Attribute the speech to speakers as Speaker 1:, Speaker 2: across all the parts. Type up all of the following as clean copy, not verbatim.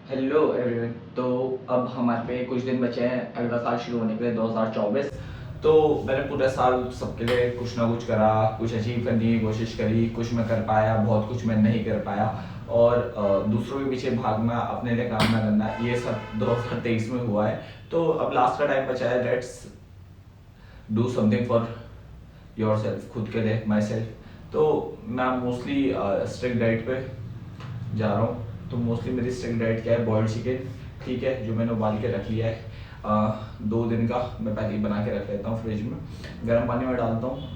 Speaker 1: Hello everyone. तो अब हमारे पे कुछ दिन बचे हैं अगला साल शुरू होने के लिए 2024। तो मैंने पूरा साल सबके लिए कुछ ना कुछ करा, कुछ अचीव करने की कोशिश करी, कुछ मैं कर पाया, बहुत कुछ मैं नहीं कर पाया। और दूसरों के पीछे भागना, अपने लिए काम ना करना, ये सब 2023 में हुआ है। तो अब लास्ट का टाइम बचा है, let's do something for your self, खुद के लिए, माई सेल्फ। तो मैं मोस्टली स्ट्रिक्ट डाइट पे जा रहा हूँ। तो मोस्टली मेरी स्ट्रिक्ट डाइट क्या है, बॉइल्ड चिकन, ठीक है, जो मैंने उबाल के रख लिया है। 2 दिन का मैं पहले ही बना के रख लेता हूँ फ्रिज में, गर्म पानी में डालता हूँ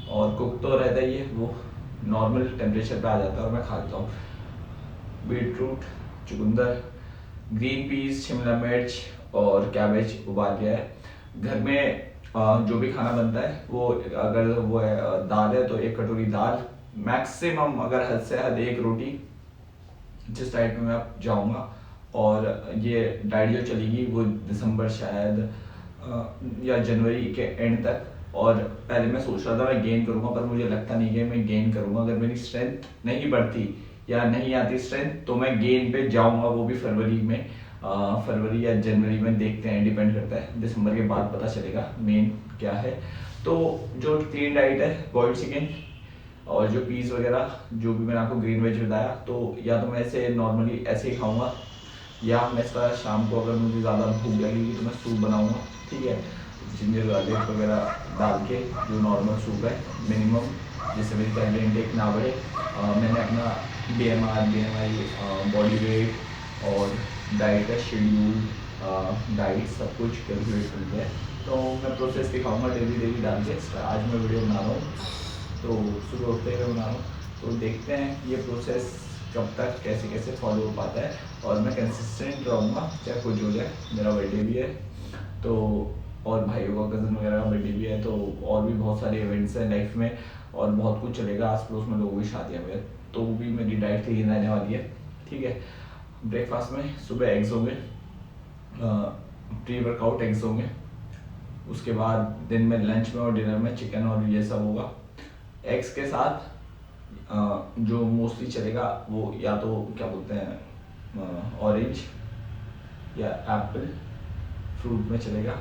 Speaker 1: और कुक तो रहता ही है, वो नॉर्मल टेम्परेचर पे आ जाता है और मैं खा लेता हूँ। बीटरूट, चुकंदर, ग्रीन पीस, शिमला मिर्च और कैबेज उबाल लिया है। घर में जो भी खाना बनता है वो, अगर वो है दाल है तो 1 कटोरी दाल, मैक्सिमम अगर हद से हद 1 रोटी, जिस डाइट में मैं अब जाऊँगा। और ये डाइट जो चलेगी वो दिसंबर शायद या जनवरी के एंड तक। और पहले मैं सोच रहा था मैं गेन करूँगा, पर मुझे लगता नहीं कि मैं गेन करूँगा। अगर मेरी स्ट्रेंथ नहीं बढ़ती या नहीं आती स्ट्रेंथ तो मैं गेन पे जाऊँगा, वो भी फरवरी में। फरवरी या जनवरी में, देखते हैं, डिपेंड करता है, दिसंबर के बाद पता चलेगा मेन क्या है। तो जो क्लीन डाइट है, बॉइल्ड चिकन और जो पीस वगैरह, जो भी मैंने आपको ग्रीन वेज बताया, तो या तो मैं ऐसे नॉर्मली ऐसे ही खाऊंगा, या मैं इसका शाम को अगर मुझे ज़्यादा भूख लगेगी तो मैं सूप बनाऊंगा, ठीक है, जिंजर गार्लिक वगैरह डाल के, जो नॉर्मल सूप है मिनिमम, जिससे मेरी कैलोरी इनटेक ना बढ़े। मैंने अपना BMI, बॉडी वेट और डाइट का शेड्यूल, डाइट सब कुछ कैलकुलेट कर लिया है। तो मैं प्रोसेस दिखाऊंगा डेली डेली डाल के। आज मैं वीडियो बना रहा हूँ, तो सुबह उठते हुए बना रहा हूँ। तो देखते हैं ये प्रोसेस कब तक कैसे कैसे फॉलो हो पाता है, और मैं कंसिस्टेंट रहूँगा चाहे कुछ हो जाए। मेरा बर्थडे भी है तो, और भाइयों का, कज़न वगैरह का बर्थडे भी है, तो और भी बहुत सारे इवेंट्स हैं लाइफ में, और बहुत कुछ चलेगा। आस पड़ोस में लोगों की शादियाँ में, तो वो भी मेरी डाइट क्लीन रहने वाली है, ठीक है। ब्रेकफास्ट में सुबह एग्स होंगे, प्री वर्कआउट एग्स होंगे। उसके बाद दिन में लंच में और डिनर में चिकन और ये सब होगा। एग्स के साथ जो मोस्टली चलेगा वो या तो क्या बोलते हैं, ऑरेंज या एप्पल फ्रूट में चलेगा।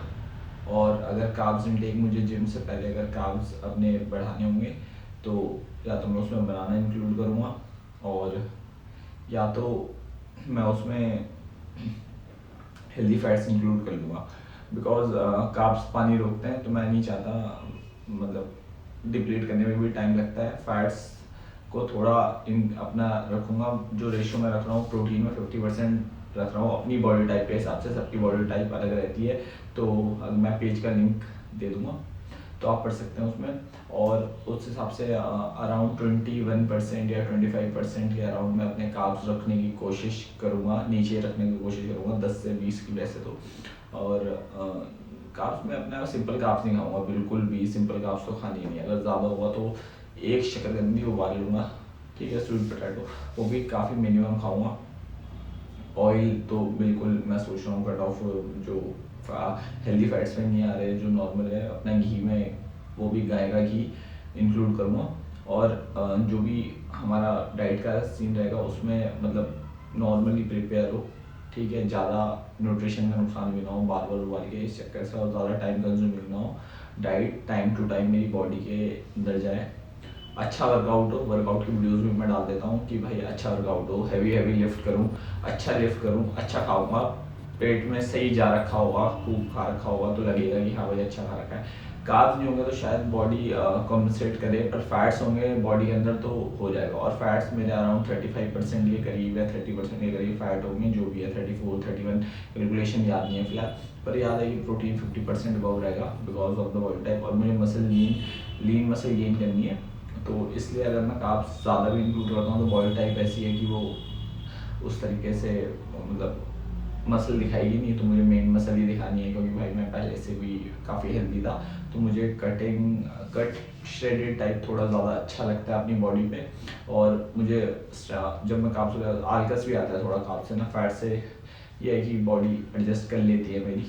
Speaker 1: और अगर कार्ब्स इनटेक, मुझे जिम से पहले अगर कार्ब्स अपने बढ़ाने होंगे तो या तो मैं उसमें बनाना इंक्लूड करूँगा, और या तो मैं उसमें हेल्दी फैट्स इंक्लूड कर लूँगा। बिकॉज कार्ब्स पानी रोकते हैं, तो मैं नहीं चाहता, मतलब डिप्लीट करने में भी टाइम लगता है। फैट्स को थोड़ा इन अपना रखूँगा, जो रेशियो मैं रख रहा हूँ प्रोटीन में 50% रख रहा हूँ अपनी बॉडी टाइप के हिसाब से। सबकी बॉडी टाइप अलग रहती है, तो मैं पेज का लिंक दे दूँगा, तो आप पढ़ सकते हैं उसमें। और उस हिसाब से अराउंड 21% या 25% के अराउंड मैं अपने कार्ब्स रखने की कोशिश करूँगा, नीचे रखने की कोशिश करूँगा 10 से 20 की वैसे तो। और कार्ब्स में अपना सिंपल कार्ब्स नहीं खाऊंगा, बिल्कुल भी सिंपल कार्ब्स तो खानी ही नहीं। अगर ज़्यादा होगा तो एक शकरकंदी उबाल लूँगा, ठीक है, स्वीट पोटैटो, वो भी काफ़ी मिनिमम खाऊंगा। ऑयल तो बिल्कुल मैं सोच रहा हूँ कट ऑफ, जो हेल्दी फैट्स में नहीं आ रहे, जो नॉर्मल है अपना घी में, वो भी गाय का घी इंक्लूड करूँगा। और जो भी हमारा डाइट का सीन रहेगा उसमें मतलब नॉर्मली प्रिपेयर हो, ठीक है, ज़्यादा न्यूट्रिशन का नुकसान भी ना हो बार बार उबाल के इस चक्कर से, और ज़्यादा टाइम कंज्यूमिंग ना हो। डाइट टाइम टू टाइम मेरी बॉडी के अंदर जाए। अच्छा वर्कआउट हो, वर्कआउट की वीडियोस भी मैं डाल देता हूँ कि भाई अच्छा वर्कआउट हो, हैवी हैवी लिफ्ट करूँ, अच्छा लिफ्ट करूँ, अच्छा खाऊंगा, पेट में सही जा रखा होगा, खूब खा रखा होगा, तो लगेगा कि हाँ भाई अच्छा खा रखा है। कार्ब्स नहीं होंगे तो शायद बॉडी कॉम्पनसेट करे, पर फैट्स होंगे बॉडी के अंदर तो हो जाएगा। और फैट्स मेरे अराउंड 35% के करीब या 30% के करीब फैट होंगे, जो भी है 34 31, कैलकुलेशन याद नहीं है फिलहाल, पर याद है कि प्रोटीन 50% अबव रहेगा because of the body type. और मुझे मसल लीन मसल गेन करनी है, तो इसलिए अगर मैं कार्ब्स ज़्यादा भी इंक्लूड करता हूँ तो बॉडी टाइप ऐसी है कि वो उस तरीके से मतलब मसल दिखाएगी नहीं, तो मुझे मेन मसल ही दिखानी है, क्योंकि भाई मैं पहले से भी काफ़ी हेल्दी था, तो मुझे कट श्रेडेड टाइप थोड़ा ज़्यादा अच्छा लगता है अपनी बॉडी पे। और मुझे जब मैं कार्ब्स, आलकस भी आता है थोड़ा कार्ब्स से ना, फैट से ये है कि बॉडी एडजस्ट कर लेती है मेरी।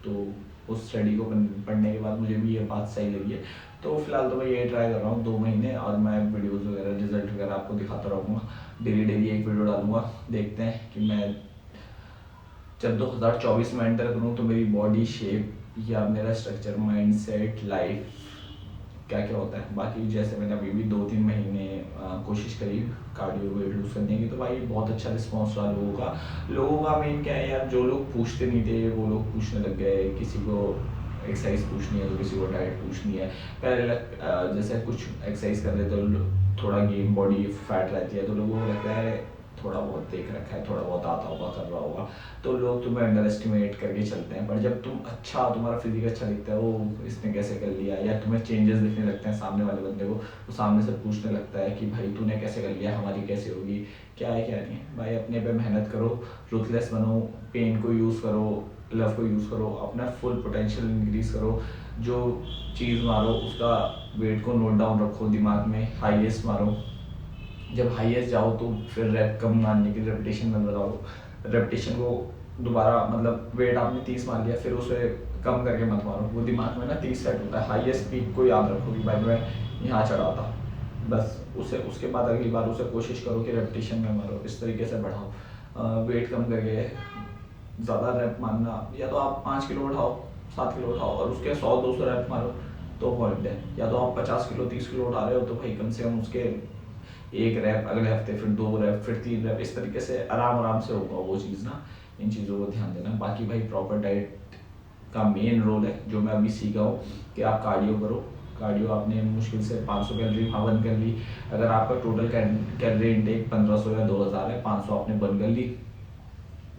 Speaker 1: तो उस स्टडी को पढ़ने के बाद मुझे भी ये बात सही लगी है। तो फिलहाल तो मैं ये ट्राई कर रहा हूँ 2 महीने, और मैं वीडियोज़ वगैरह रिजल्ट वगैरह आपको दिखाता रहूँगा, डेली डेली एक वीडियो डालूंगा। देखते हैं कि मैं जब 2024 में एंटर करूँ तो मेरी बॉडी शेप या मेरा स्ट्रक्चर, माइंड सेट, लाइफ क्या क्या होता है। बाकी जैसे मैंने अभी भी 2-3 महीने कोशिश करी कार्डियो वेट लूज करने की, तो भाई बहुत अच्छा रिस्पॉन्स रहा लोगों का मेन क्या है यार, जो लोग पूछते नहीं थे वो लोग पूछने लग गए। किसी को एक्सरसाइज पूछनी है तो किसी को डाइट पूछनी है। पहले जैसे कुछ एक्सरसाइज कर रहे तो थोड़ा गेम बॉडी फैट रहती है तो लोगों को लगता है थोड़ा बहुत देख रखा है, थोड़ा बहुत आता होगा, कर रहा होगा, तो लोग तुम्हें अंडर एस्टिमेट करके चलते हैं। पर जब तुम अच्छा, तुम्हारा फिजिक अच्छा दिखता है, वो इसने कैसे कर लिया, या तुम्हें चेंजेस दिखने लगते हैं सामने वाले बंदे को, वो सामने से पूछने लगता है कि भाई तूने कैसे कर लिया, हमारी कैसे होगी, क्या है क्या नहीं है। भाई अपने पे मेहनत करो, रुथलेस बनो, पेन को यूज़ करो, लव को यूज़ करो, अपना फुल पोटेंशियल इंक्रीज करो। जो चीज़ मारो उसका वेट को नोट डाउन रखो दिमाग में, हाईएस्ट मारो। जब हाईएस्ट जाओ तो फिर रैप कम मारने की रेपिटेशन में लगाओ। रेपिटेशन को दोबारा, मतलब वेट आपने 30 मार लिया, फिर उसे कम करके मत मारो, वो दिमाग में ना 30 सेट होता है। हाईएस्ट पीक को याद रखो कि भाई मैं यहाँ चढ़ा था, बस उसे उसके बाद अगली बार उसे कोशिश करो कि रेपिटेशन में मारो, इस तरीके से बढ़ाओ। वेट कम करके ज़्यादा रैप मारना, या तो आप 5 किलो उठाओ, 7 किलो उठाओ और उसके 100-200 रैप मारो तो पॉइंट है। या तो आप 50 किलो 30 किलो उठा रहे हो तो भाई कम से कम उसके 1 रैप अगले हफ्ते, फिर 2 रैप, फिर 3 रैप, इस तरीके से आराम से होगा वो चीज़ ना। इन चीज़ों को ध्यान देना। बाकी भाई प्रॉपर डाइट का मेन रोल है, जो मैं अभी सीखा हूँ कि आप कार्डियो करो। कार्डियो आपने मुश्किल से 500 कैलोरी वहाँ बर्न कर ली। अगर आपका टोटल कैलोरी इनटेक 1500 या 2000 है, 500 आपने बर्न कर ली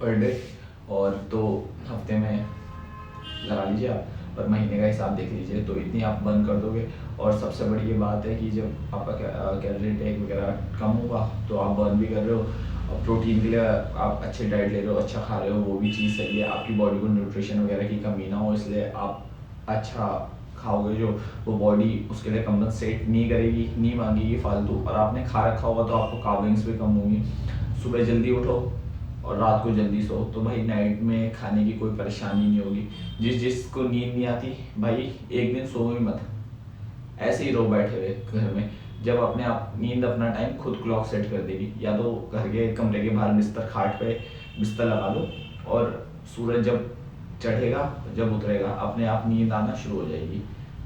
Speaker 1: पर डे, और तो हफ्ते में लगा लीजिए आप, पर महीने का हिसाब देख लीजिए तो इतनी आप बर्न कर दोगे। और सबसे बड़ी ये बात है कि जब आपका कैलोरी इनटेक वगैरह कम होगा तो आप बर्न भी कर रहे हो, और प्रोटीन के लिए आप अच्छी डाइट ले रहे हो, अच्छा खा रहे हो, वो भी चीज़ सही है। आपकी बॉडी को न्यूट्रिशन वगैरह की कमी ना हो, इसलिए आप अच्छा खाओगे, जो वो बॉडी उसके लिए कंपनसेट नहीं करेगी, नहीं मांगेगी फालतू। और आपने खा रखा होगा तो आपको कार्विंग्स भी कम होंगी। सुबह जल्दी उठो और रात को जल्दी सो, तो भाई नाइट में खाने की कोई परेशानी नहीं होगी। जिसको नींद नहीं आती भाई एक दिन सो ही मत, ऐसे ही रहो बैठे हुए घर में। जब अपने आप नींद अपना टाइम खुद क्लॉक सेट कर देगी, या तो घर के कमरे के बाहर बिस्तर खाट पे बिस्तर लगा लो, और सूरज जब चढ़ेगा जब उतरेगा अपने आप नींद आना शुरू हो जाएगी।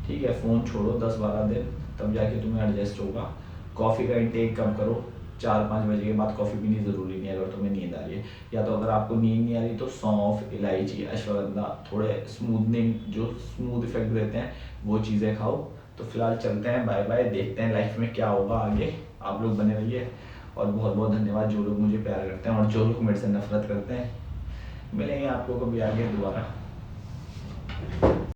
Speaker 1: ठीक है, फ़ोन छोड़ो 10-12 दिन, तब जाके तुम्हें एडजस्ट होगा। कॉफ़ी का इंटेक कम करो, 4-5 बजे के बाद कॉफ़ी पीनी ज़रूरी नहीं है अगर तुम्हें नींद आ रही है। या तो अगर आपको नींद नहीं आ रही तो सौंफ, इलायची, अश्वगंधा, थोड़े स्मूथनिंग जो स्मूथ इफेक्ट देते हैं वो चीज़ें खाओ। तो फिलहाल चलते हैं, बाय बाय, देखते हैं लाइफ में क्या होगा आगे। आप लोग बने रहिए, और बहुत बहुत धन्यवाद जो लोग मुझे प्यार करते हैं और जो लोग मेरे से नफरत करते हैं। मिलेंगे आपको कभी आगे दोबारा।